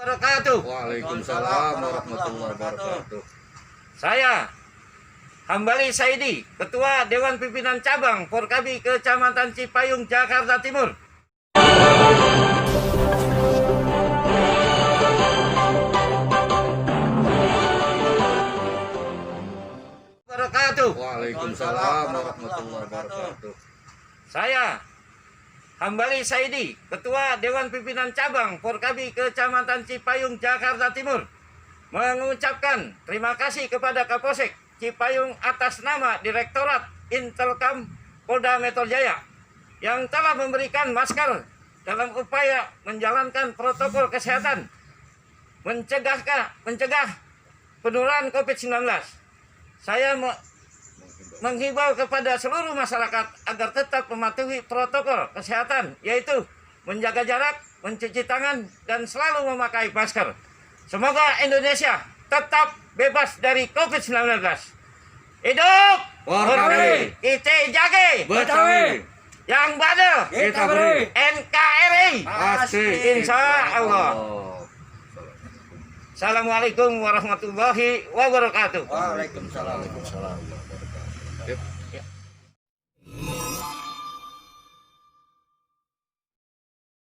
wabarakatuh. Waalaikumsalam warahmatullahi wabarakatuh. Saya Hambali Saidi, Ketua Dewan Pimpinan Cabang Forkabi Kecamatan Cipayung, Jakarta Timur. Wabarakatuh. Waalaikumsalam warahmatullahi wabarakatuh. Saya Hambali Saidi, Ketua Dewan Pimpinan Cabang Forkabi Kecamatan Cipayung, Jakarta Timur, mengucapkan terima kasih kepada Kapolsek Cipayung atas nama Direktorat Intelkam Polda Metro Jaya yang telah memberikan masker dalam upaya menjalankan protokol kesehatan mencegah penularan COVID-19. Saya menghimbau kepada seluruh masyarakat agar tetap mematuhi protokol kesehatan, yaitu menjaga jarak, mencuci tangan, dan selalu memakai masker. Semoga Indonesia tetap bebas dari COVID-19. Hidup Forkabi, kita jaga Betawi, yang badal kita beri, NKRI pasti insya Allah. Assalamualaikum warahmatullahi wabarakatuh. Waalaikumsalam warahmatullahi wabarakatuh.